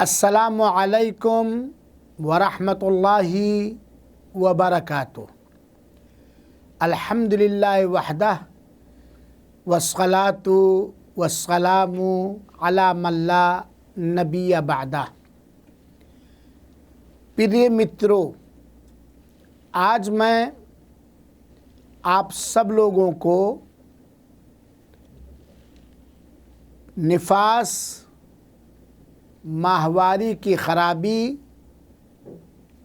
अस्सलामु अलैकुम वरहमतुल्लाहि वबरकातुह। अल्हम्दुलिल्लाहि वहदह वस्सलातु वस्सलामु अला मन ला नबिय्य बअदह। प्रिय मित्रों, आज मैं आप सब लोगों को निफास, माहवारी की खराबी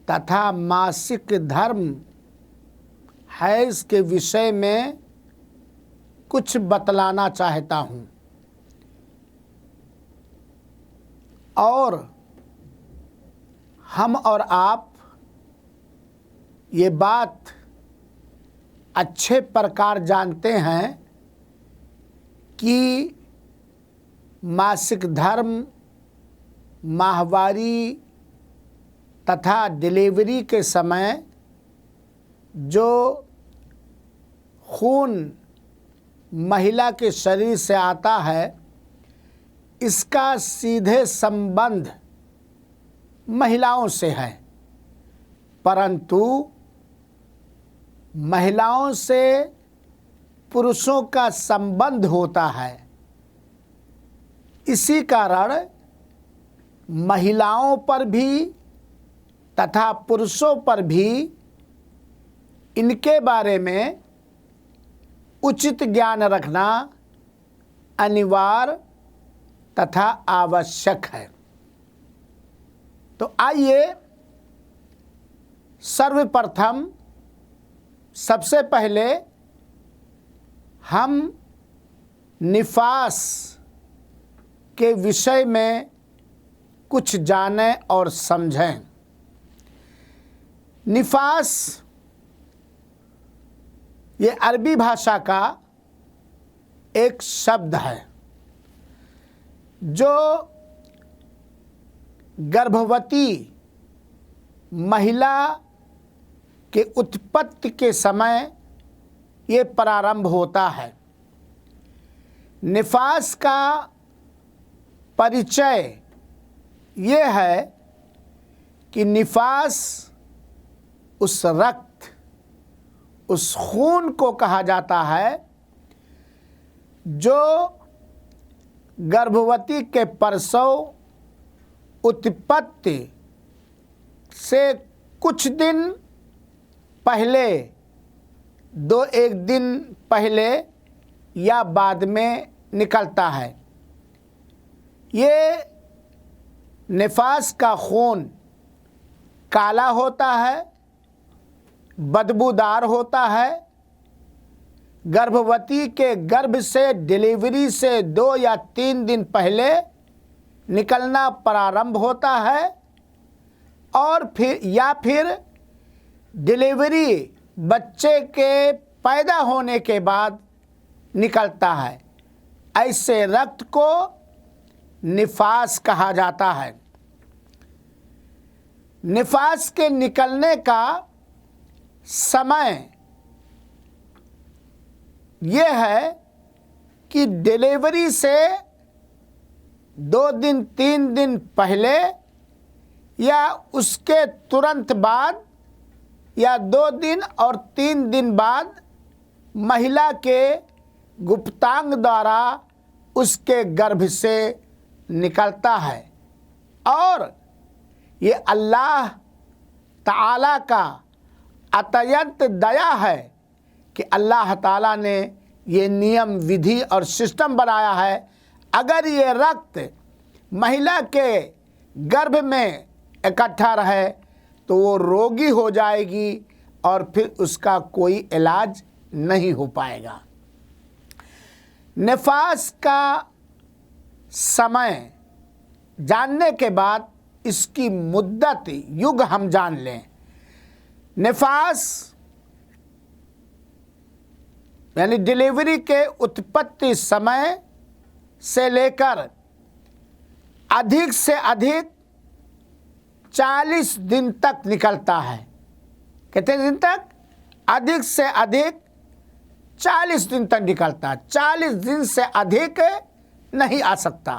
तथा मासिक धर्म हैज़ के विषय में कुछ बतलाना चाहता हूँ और हम और आप ये बात अच्छे प्रकार जानते हैं कि मासिक धर्म, माहवारी तथा डिलीवरी के समय जो खून महिला के शरीर से आता है, इसका सीधे संबंध महिलाओं से है, परंतु महिलाओं से पुरुषों का संबंध होता है। इसी कारण महिलाओं पर भी तथा पुरुषों पर भी इनके बारे में उचित ज्ञान रखना अनिवार्य तथा आवश्यक है। तो आइए सर्वप्रथम सबसे पहले हम निफास के विषय में कुछ जानें और समझें। निफास ये अरबी भाषा का एक शब्द है जो गर्भवती महिला के उत्पत्ति के समय ये प्रारंभ होता है। निफास का परिचय ये है कि निफास उस रक्त, उस खून को कहा जाता है जो गर्भवती के प्रसव, उत्पत्ति से कुछ दिन पहले, एक दिन पहले या बाद में निकलता है। ये निफास का खून काला होता है, बदबूदार होता है। गर्भवती के गर्भ से डिलीवरी से 2 या 3 दिन पहले निकलना प्रारंभ होता है और फिर डिलीवरी बच्चे के पैदा होने के बाद निकलता है। ऐसे रक्त को निफास कहा जाता है। निफास के निकलने का समय यह है कि डिलीवरी से 2 दिन 3 दिन पहले या उसके तुरंत बाद या 2 दिन और 3 दिन बाद महिला के गुप्तांग द्वारा उसके गर्भ से निकलता है। और ये अल्लाह ताला का अत्यंत दया है कि अल्लाह ताला ने ये नियम, विधि और सिस्टम बनाया है। अगर ये रक्त महिला के गर्भ में इकट्ठा रहे तो वो रोगी हो जाएगी और फिर उसका कोई इलाज नहीं हो पाएगा। निफास का समय जानने के बाद इसकी मुद्दत, युग हम जान लें। निफास यानी डिलीवरी के उत्पत्ति समय से लेकर अधिक से अधिक 40 दिन तक निकलता है। कितने दिन तक? अधिक से अधिक 40 दिन तक निकलता है। 40 दिन से अधिक नहीं आ सकता।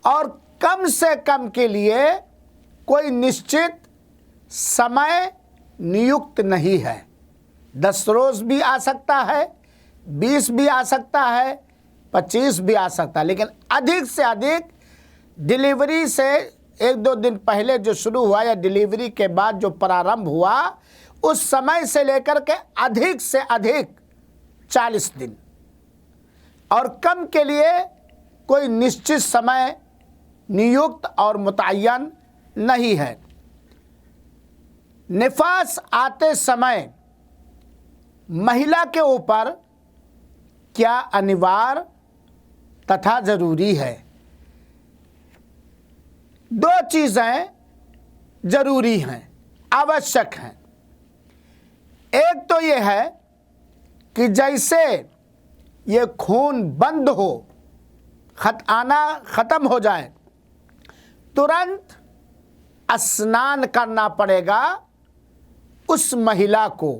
और कम से कम के लिए कोई निश्चित समय नियुक्त नहीं है। 10 रोज भी आ सकता है, 20 भी आ सकता है, 25 भी आ सकता है, लेकिन अधिक से अधिक डिलीवरी से 1-2 दिन पहले जो शुरू हुआ या डिलीवरी के बाद जो प्रारंभ हुआ, उस समय से लेकर के अधिक से अधिक 40 दिन, और कम के लिए कोई निश्चित समय नियुक्त और मुतय्यन नहीं है। निफास आते समय महिला के ऊपर क्या अनिवार्य तथा जरूरी है? 2 चीजें जरूरी हैं, आवश्यक हैं। एक तो ये है कि जैसे ये खून बंद हो, आना खत्म हो जाए, तुरंत स्नान करना पड़ेगा उस महिला को।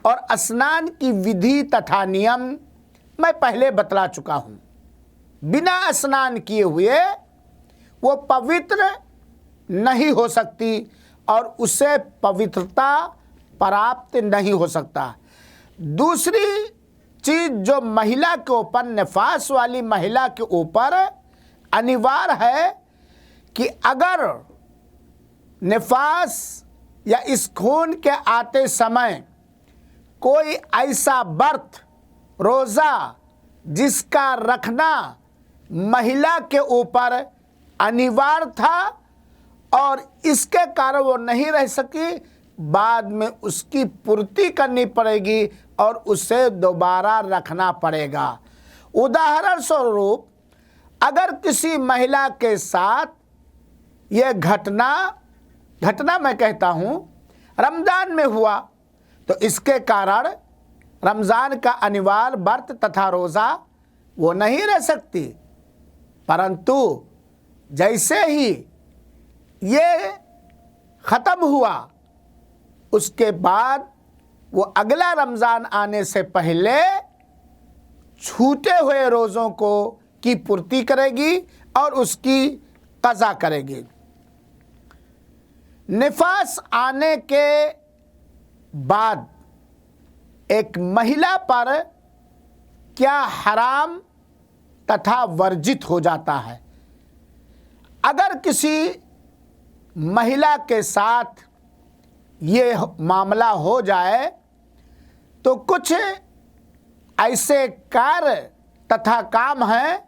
और स्नान की विधि तथा नियम मैं पहले बतला चुका हूं। बिना स्नान किए हुए वो पवित्र नहीं हो सकती और उसे पवित्रता प्राप्त नहीं हो सकता। दूसरी चीज जो महिला के ऊपर, निफास वाली महिला के ऊपर अनिवार्य है कि अगर निफास या इस खून के आते समय कोई ऐसा व्रत, रोज़ा जिसका रखना महिला के ऊपर अनिवार्य था और इसके कारण वो नहीं रह सकी, बाद में उसकी पूर्ति करनी पड़ेगी और उसे दोबारा रखना पड़ेगा। उदाहरण स्वरूप अगर किसी महिला के साथ यह घटना मैं कहता हूँ रमज़ान में हुआ, तो इसके कारण रमज़ान का अनिवार्य व्रत तथा रोज़ा वो नहीं रह सकती। परंतु जैसे ही ये ख़त्म हुआ, उसके बाद वो अगला रमज़ान आने से पहले छूटे हुए रोज़ों को की पूर्ति करेगी और उसकी क़ज़ा करेगी। निफास आने के बाद एक महिला पर क्या हराम तथा वर्जित हो जाता है? अगर किसी महिला के साथ ये मामला हो जाए तो कुछ ऐसे कार्य तथा काम हैं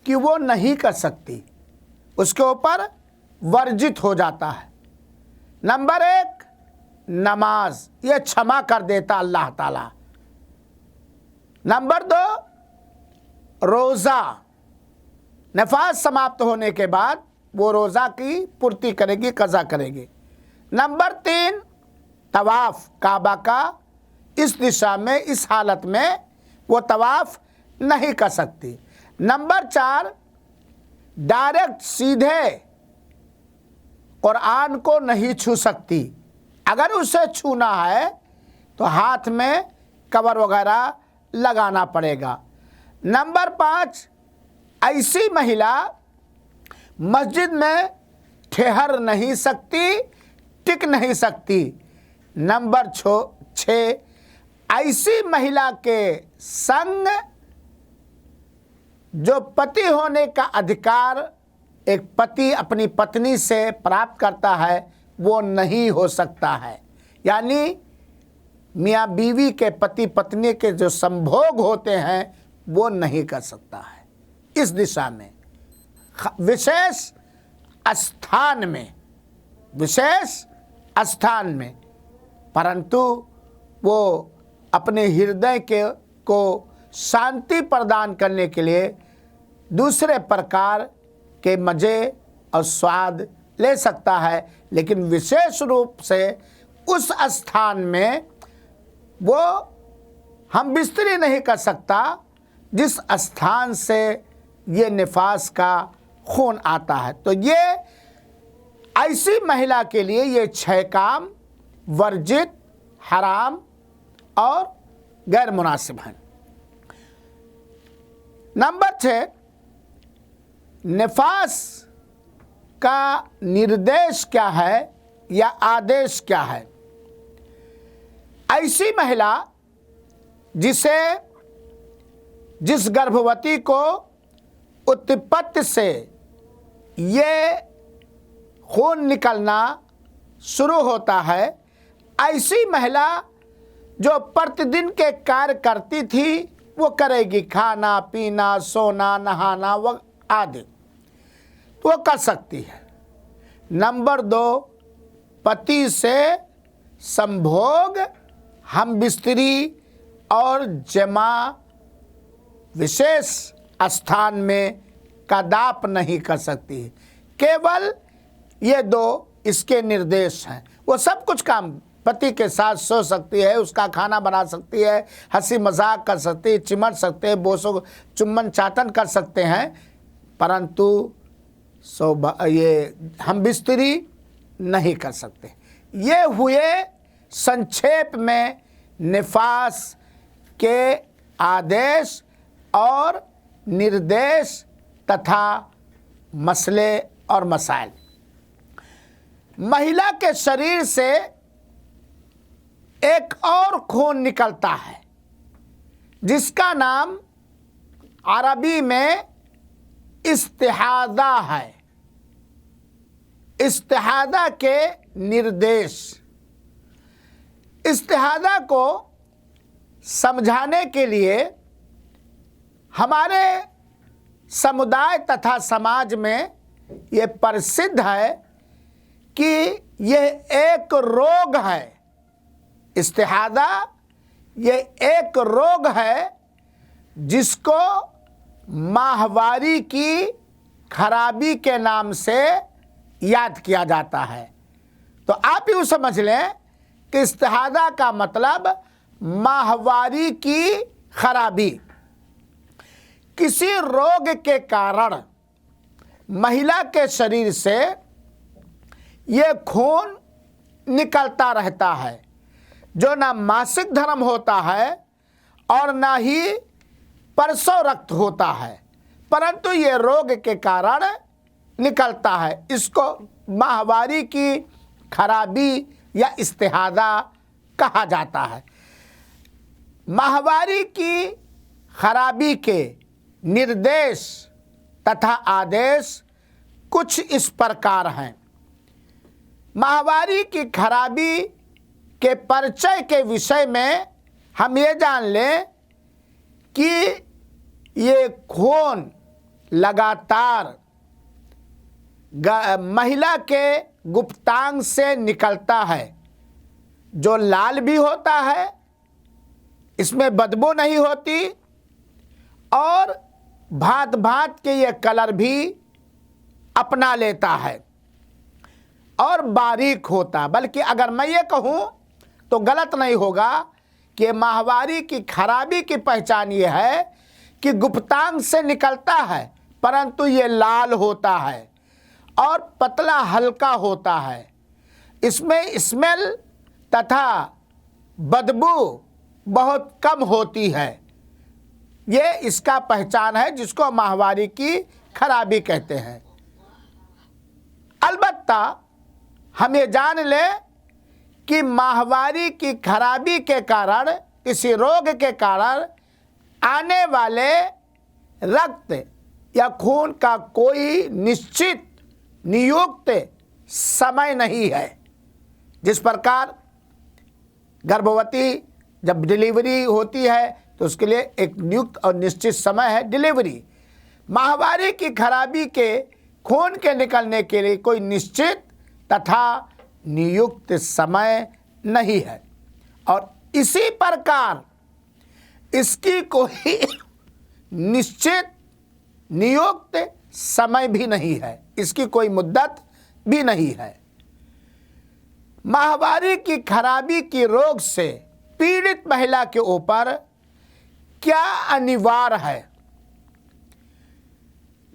कि वो नहीं कर सकती, उसके ऊपर वर्जित हो जाता है। नंबर 1, नमाज, ये क्षमा कर देता अल्लाह ताला। नंबर 2, रोज़ा, नफाज समाप्त होने के बाद वो रोज़ा की पूर्ति करेगी, क़ज़ा करेगी। नंबर 3, तवाफ़ काबा का, इस दिशा में, इस हालत में वो तवाफ़ नहीं कर सकती। नंबर 4, डायरेक्ट सीधे कुरान को नहीं छू सकती। अगर उसे छूना है तो हाथ में कवर वगैरह लगाना पड़ेगा। नंबर 5, ऐसी महिला मस्जिद में ठहर नहीं सकती, टिक नहीं सकती। नंबर 6, ऐसी महिला के संग जो पति होने का अधिकार एक पति अपनी पत्नी से प्राप्त करता है वो नहीं हो सकता है। यानी मियाँ बीवी के पति पत्नी के जो संभोग होते हैं वो नहीं कर सकता है। इस दिशा में विशेष स्थान में परंतु वो अपने हृदय को शांति प्रदान करने के लिए दूसरे प्रकार के मज़े और स्वाद ले सकता है, लेकिन विशेष रूप से उस स्थान में वो हम बिस्तरी नहीं कर सकता जिस स्थान से ये निफास का खून आता है। तो ये ऐसी महिला के लिए ये 6 काम वर्जित, हराम और गैर मुनासिब हैं। नंबर 6, निफास का निर्देश क्या है या आदेश क्या है। ऐसी महिला जिस गर्भवती को उत्पत्ति से ये खून निकलना शुरू होता है, ऐसी महिला जो प्रतिदिन के कार्य करती थी वो करेगी, खाना पीना सोना नहाना व आदि तो वो कर सकती है। नंबर 2, पति से संभोग, हम बिस्तरी और जमा विशेष स्थान में कदाप नहीं कर सकती है। केवल ये 2 इसके निर्देश हैं। वो सब कुछ काम पति के साथ सो सकती है, उसका खाना बना सकती है, हंसी मजाक कर सकती है, चिमट सकते हैं, बोसों चुम्बन चाटन कर सकते हैं, परंतु ये हम बिस्तरी नहीं कर सकते। ये हुए संक्षेप में निफास के आदेश और निर्देश तथा मसले और मसाइल। महिला के शरीर से एक और खून निकलता है जिसका नाम अरबी में इस्तिहादा है। इस्तिहादा के निर्देश। इस्तिहादा को समझाने के लिए हमारे समुदाय तथा समाज में ये प्रसिद्ध है कि यह एक रोग है। इस्तिहादा ये एक रोग है जिसको माहवारी की खराबी के नाम से याद किया जाता है। तो आप यूँ समझ लें कि इस्तिहादा का मतलब माहवारी की खराबी। किसी रोग के कारण महिला के शरीर से ये खून निकलता रहता है जो ना मासिक धर्म होता है और ना ही परसों रक्त होता है, परंतु ये रोग के कारण निकलता है। इसको माहवारी की खराबी या इस्तिहादा कहा जाता है। माहवारी की खराबी के निर्देश तथा आदेश कुछ इस प्रकार हैं। माहवारी की खराबी के परिचय के विषय में हम ये जान लें कि ये खून लगातार महिला के गुप्तांग से निकलता है, जो लाल भी होता है, इसमें बदबू नहीं होती और भांत भांत के ये कलर भी अपना लेता है और बारीक होता। बल्कि अगर मैं ये कहूँ तो गलत नहीं होगा कि माहवारी की खराबी की पहचान ये है कि गुप्तांग से निकलता है परंतु ये लाल होता है और पतला हल्का होता है। इसमें स्मेल तथा बदबू बहुत कम होती है। ये इसका पहचान है जिसको माहवारी की खराबी कहते हैं। अलबत्ता हम ये जान लें कि माहवारी की खराबी के कारण, इसी रोग के कारण आने वाले रक्त या खून का कोई निश्चित नियुक्त समय नहीं है। जिस प्रकार गर्भवती जब डिलीवरी होती है तो उसके लिए एक नियुक्त और निश्चित समय है डिलीवरी। माहवारी की खराबी के खून के निकलने के लिए कोई निश्चित तथा नियुक्त समय नहीं है और इसी प्रकार इसकी कोई निश्चित नियुक्त समय भी नहीं है, इसकी कोई मुद्दत भी नहीं है। माहवारी की खराबी की रोग से पीड़ित महिला के ऊपर क्या अनिवार्य है।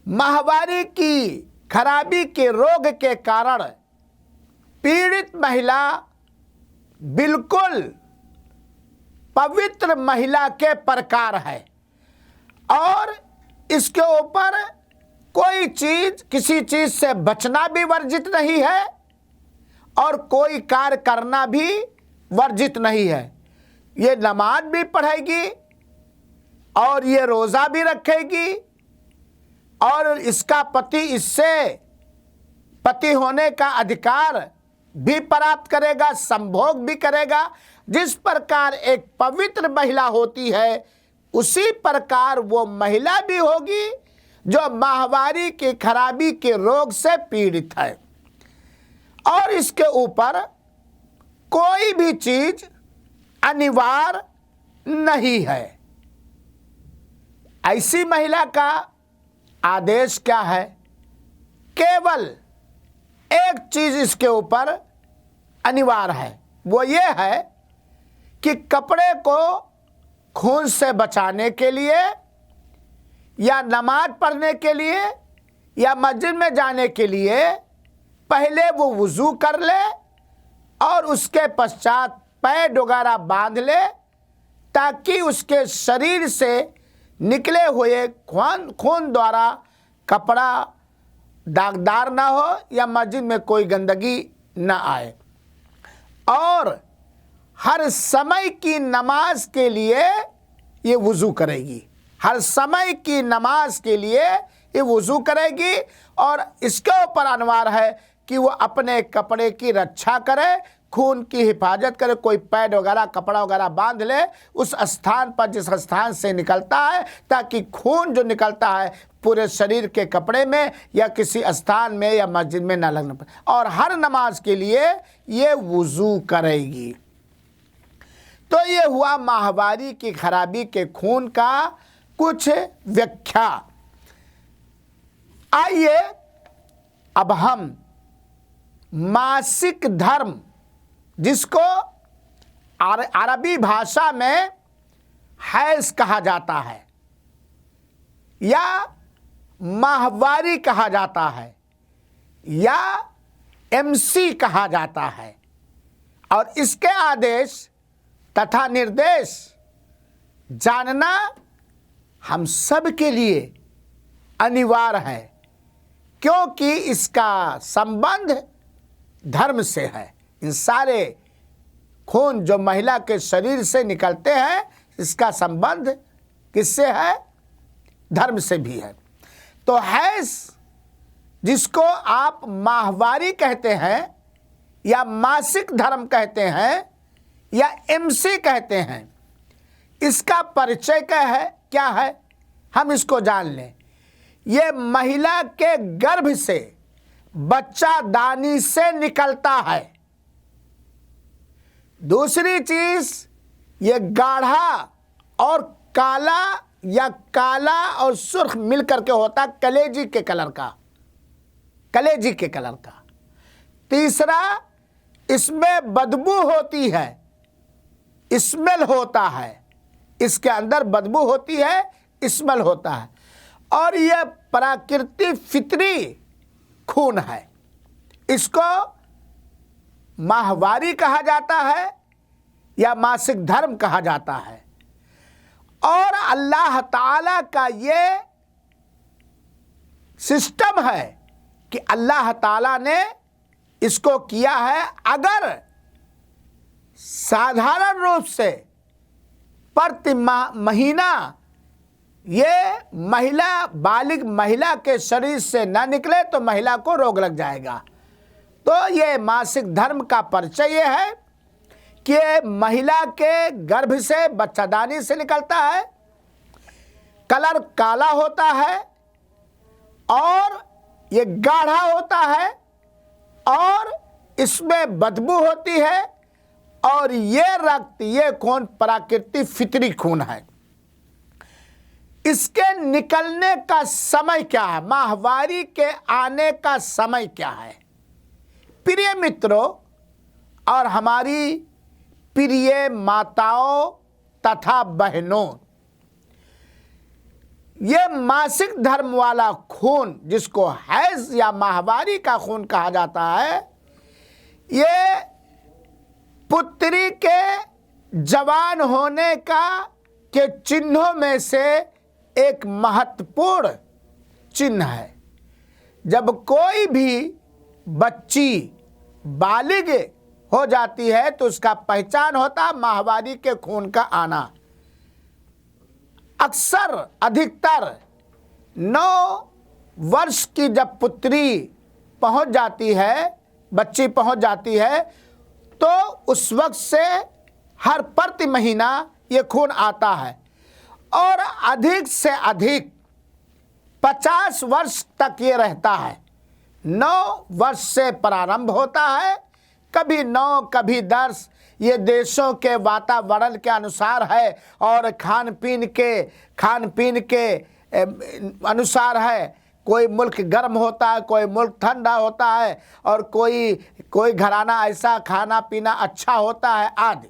माहवारी की खराबी के रोग के कारण पीड़ित महिला बिल्कुल पवित्र महिला के प्रकार है और इसके ऊपर कोई चीज, किसी चीज से बचना भी वर्जित नहीं है और कोई कार्य करना भी वर्जित नहीं है। ये नमाज भी पढ़ेगी और ये रोजा भी रखेगी और इसका पति इससे पति होने का अधिकार भी प्राप्त करेगा, संभोग भी करेगा। जिस प्रकार एक पवित्र महिला होती है उसी प्रकार वो महिला भी होगी जो माहवारी की खराबी के रोग से पीड़ित है और इसके ऊपर कोई भी चीज अनिवार्य नहीं है। ऐसी महिला का आदेश क्या है? केवल एक चीज इसके ऊपर अनिवार्य है, वो ये है कि कपड़े को खून से बचाने के लिए या नमाज पढ़ने के लिए या मस्जिद में जाने के लिए पहले वो वुजू कर ले और उसके पश्चात पैर वगैरह बांध ले ताकि उसके शरीर से निकले हुए खून द्वारा कपड़ा दागदार ना हो या मस्जिद में कोई गंदगी ना आए। और हर समय की नमाज के लिए ये वुजू करेगी, हर समय की नमाज के लिए ये वुजू करेगी और इसके ऊपर अनिवार्य है कि वो अपने कपड़े की रक्षा करे, खून की हिफाजत करे। कोई पैड वगैरह कपड़ा वगैरह बांध ले उस स्थान पर जिस स्थान से निकलता है, ताकि खून जो निकलता है पूरे शरीर के कपड़े में या किसी स्थान में या मस्जिद में ना लगना पड़े। और हर नमाज के लिए ये वुजू करेगी। तो ये हुआ माहवारी की खराबी के खून का कुछ व्याख्या। आइए अब हम मासिक धर्म, जिसको अरबी भाषा में हैज कहा जाता है या माहवारी कहा जाता है या एमसी कहा जाता है, और इसके आदेश तथा निर्देश जानना हम सब के लिए अनिवार्य है, क्योंकि इसका संबंध धर्म से है। इन सारे खून जो महिला के शरीर से निकलते हैं, इसका संबंध किससे है? धर्म से भी है। तो हैज, जिसको आप माहवारी कहते हैं या मासिक धर्म कहते हैं या एमसी कहते हैं, इसका परिचय क्या है हम इसको जान लें। ये महिला के गर्भ से बच्चा दानी से निकलता है। दूसरी चीज, ये गाढ़ा और काला या काला और सुर्ख मिलकर के होता, कलेजी के कलर का, कलेजी के कलर का। तीसरा, इसमें बदबू होती है, स्मेल होता है, इसके अंदर बदबू होती है, स्मेल होता है। और यह प्राकृतिक फितरी खून है। इसको माहवारी कहा जाता है या मासिक धर्म कहा जाता है। और अल्लाह ताला का ये सिस्टम है कि अल्लाह ताला ने इसको किया है। अगर साधारण रूप से प्रति महीना ये महिला बालिग महिला के शरीर से न निकले तो महिला को रोग लग जाएगा। तो ये मासिक धर्म का परिचय ये है कि महिला के गर्भ से बच्चादानी से निकलता है, कलर काला होता है और ये गाढ़ा होता है और इसमें बदबू होती है, और ये रक्त, ये खून प्राकृतिक फितरी खून है। इसके निकलने का समय क्या है? माहवारी के आने का समय क्या है? प्रिय मित्रों और हमारी प्रिय माताओं तथा बहनों, ये मासिक धर्म वाला खून, जिसको हैज या माहवारी का खून कहा जाता है, ये पुत्री के जवान होने के चिन्हों में से एक महत्वपूर्ण चिन्ह है। जब कोई भी बच्ची बालिग हो जाती है तो उसका पहचान होता है माहवारी के खून का आना। अक्सर अधिकतर 9 वर्ष की जब पुत्री पहुंच जाती है, बच्ची पहुंच जाती है, तो उस वक्त से हर प्रति महीना ये खून आता है और अधिक से अधिक 50 वर्ष तक ये रहता है। 9 वर्ष से प्रारंभ होता है, कभी 9 कभी 10, ये देशों के वातावरण के अनुसार है और खान पीन के अनुसार है। कोई मुल्क गर्म होता है, कोई मुल्क ठंडा होता है और कोई घराना ऐसा खाना पीना अच्छा होता है आदि।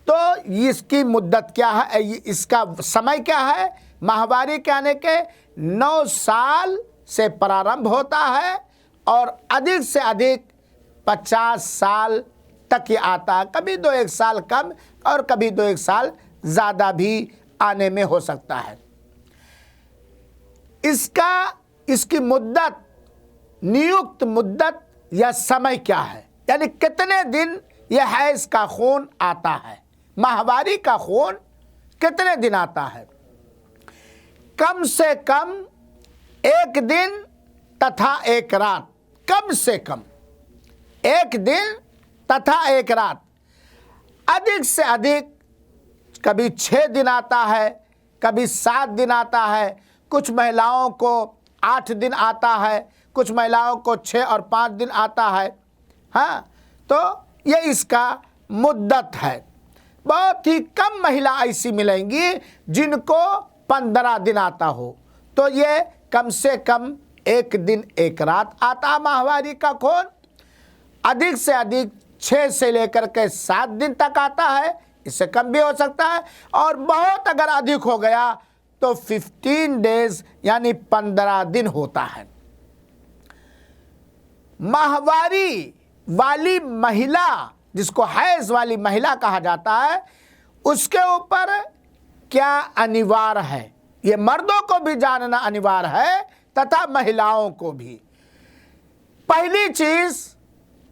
तो इसकी मुद्दत क्या है, इसका समय क्या है? माहवारी के आने के 9 साल से प्रारंभ होता है और अधिक से अधिक 50 साल तक ये आता है। कभी 2-1 साल कम और कभी 2-1 साल ज़्यादा भी आने में हो सकता है। इसकी मुद्दत, नियुक्त मुद्दत या समय क्या है, यानी कितने दिन यह हैज का खून आता है, माहवारी का खून कितने दिन आता है? कम से कम 1 दिन तथा 1 रात, कम से कम 1 दिन तथा 1 रात। अधिक से अधिक कभी 6 दिन आता है, कभी 7 दिन आता है, कुछ महिलाओं को 8 दिन आता है, कुछ महिलाओं को 6 और 5 दिन आता है। हाँ, तो ये इसका मुद्दत है। बहुत ही कम महिला ऐसी मिलेंगी जिनको 15 दिन आता हो। तो ये कम से कम 1 दिन 1 रात आता माहवारी का खून। अधिक से अधिक 6 से लेकर के 7 दिन तक आता है, इससे कम भी हो सकता है। और बहुत अगर अधिक हो गया तो 15 डेज यानी 15 दिन होता है। माहवारी वाली महिला, जिसको हैज वाली महिला कहा जाता है, उसके ऊपर क्या अनिवार्य है, ये मर्दों को भी जानना अनिवार्य है तथा महिलाओं को भी। पहली चीज,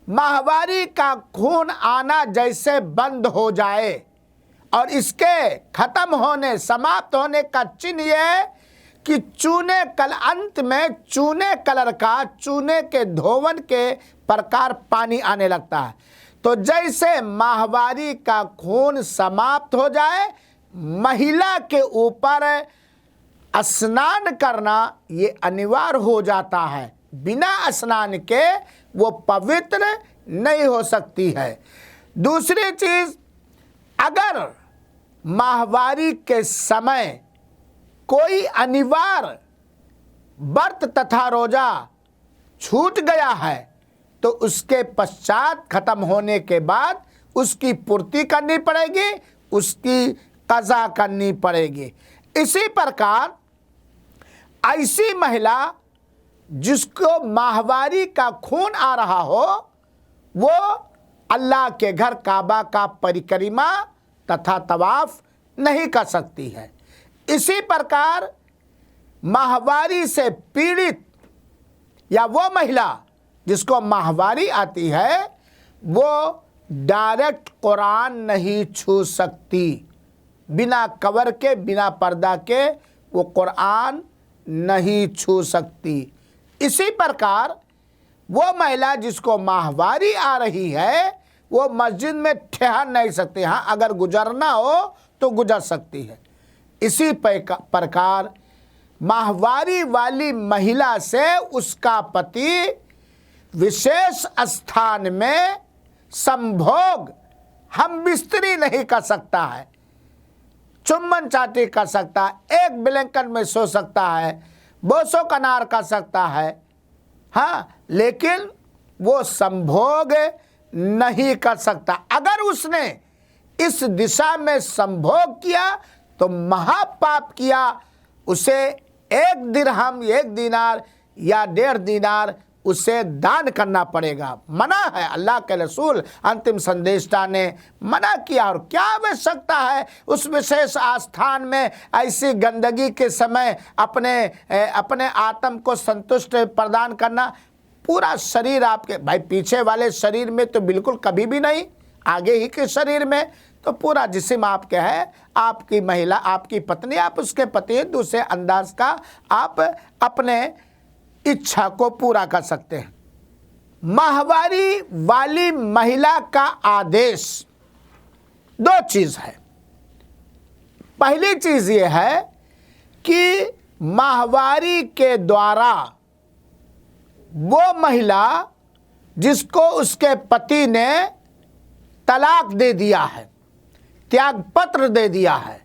माहवारी का खून आना जैसे बंद हो जाए और इसके खत्म होने, समाप्त होने का चिन्ह यह कि अंत में चूने कलर का, चूने के धोवन के प्रकार पानी आने लगता है। तो जैसे माहवारी का खून समाप्त हो जाए, महिला के ऊपर स्नान करना ये अनिवार्य हो जाता है। बिना स्नान के वो पवित्र नहीं हो सकती है। दूसरी चीज, अगर माहवारी के समय कोई अनिवार्य व्रत तथा रोजा छूट गया है तो उसके पश्चात खत्म होने के बाद उसकी पूर्ति करनी पड़ेगी, उसकी कज़ा करनी पड़ेगी। इसी प्रकार ऐसी महिला जिसको माहवारी का खून आ रहा हो, वो अल्लाह के घर काबा का परिक्रमा तथा तवाफ नहीं कर सकती है। इसी प्रकार माहवारी से पीड़ित या वो महिला जिसको माहवारी आती है, वो डायरेक्ट कुरान नहीं छू सकती। बिना कवर के, बिना पर्दा के वो कुरान नहीं छू सकती। इसी प्रकार वो महिला जिसको माहवारी आ रही है, वो मस्जिद में ठहर नहीं सकती। हाँ, अगर गुजरना हो तो गुजर सकती है। इसी प्रकार माहवारी वाली महिला से उसका पति विशेष स्थान में संभोग, हम बिस्तरी नहीं कर सकता है, चुम्बन चाटी कर सकता है, एक ब्लैंकेट में सो सकता है, बोसो कनार कर सकता है। हाँ, लेकिन वो संभोग नहीं कर सकता। अगर उसने इस दिशा में संभोग किया तो महापाप किया। उसे 1 दिरहम, 1 दीनार या 1.5 दीनार उसे दान करना पड़ेगा। मना है, अल्लाह के रसूल अंतिम संदेशा ने मना किया। और क्या आवश्यकता है उस विशेष आस्थान में ऐसी गंदगी के समय अपने आत्म को संतुष्ट प्रदान करना। पूरा शरीर आपके, भाई पीछे वाले शरीर में तो बिल्कुल कभी भी नहीं, आगे ही के शरीर में तो पूरा जिस्म आपके है, आपकी महिला, आपकी पत्नी, आप उसके पति, दूसरे अंदाज का आप अपने इच्छा को पूरा कर सकते हैं। माहवारी वाली महिला का आदेश दो चीज है। पहली चीज ये है कि माहवारी के द्वारा वो महिला जिसको उसके पति ने तलाक दे दिया है, त्याग पत्र दे दिया है,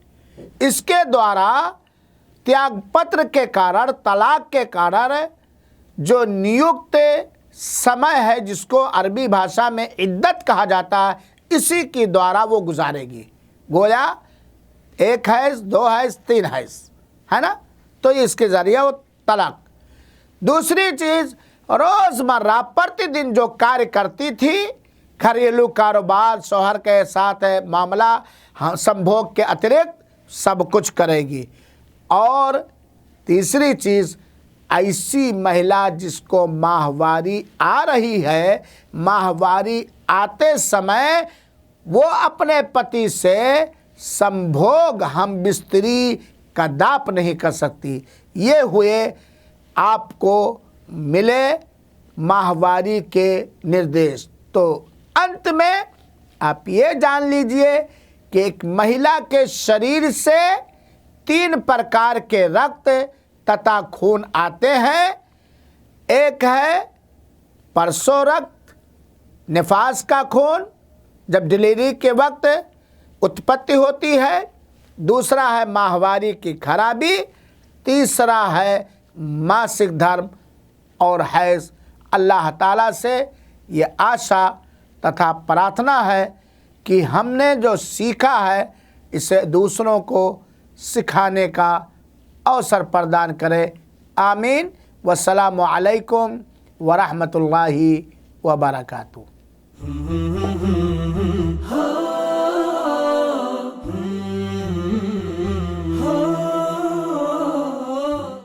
इसके द्वारा त्याग पत्र के कारण, तलाक के कारण जो नियुक्त समय है जिसको अरबी भाषा में इद्दत कहा जाता है, इसी के द्वारा वो गुजारेगी। गोया 1 हैज़ 2 हैज़ 3 हैज़, है ना, तो इसके ज़रिए वो तलाक। दूसरी चीज़, रोज़मर्रा प्रतिदिन जो कार्य करती थी, घरेलू कारोबार, शौहर के साथ मामला, संभोग के अतिरिक्त सब कुछ करेगी। और तीसरी चीज़, ऐसी महिला जिसको माहवारी आ रही है, माहवारी आते समय वो अपने पति से संभोग, हम बिस्तरी का दाप नहीं कर सकती। ये हुए आपको मिले माहवारी के निर्देश। तो अंत में आप ये जान लीजिए कि एक महिला के शरीर से 3 प्रकार के रक्त तथा खून आते हैं। एक है परसों रक्त, निफास का खून, जब डिलीवरी के वक्त उत्पत्ति होती है। दूसरा है माहवारी की खराबी। तीसरा है मासिक धर्म और हैज़। अल्लाह ताला से ये आशा तथा प्रार्थना है कि हमने जो सीखा है इसे दूसरों को सिखाने का अवसर प्रदान करे। आमीन। वस्सलामु अलैकुम वरहमतुल्लाहि वबरकातुहू।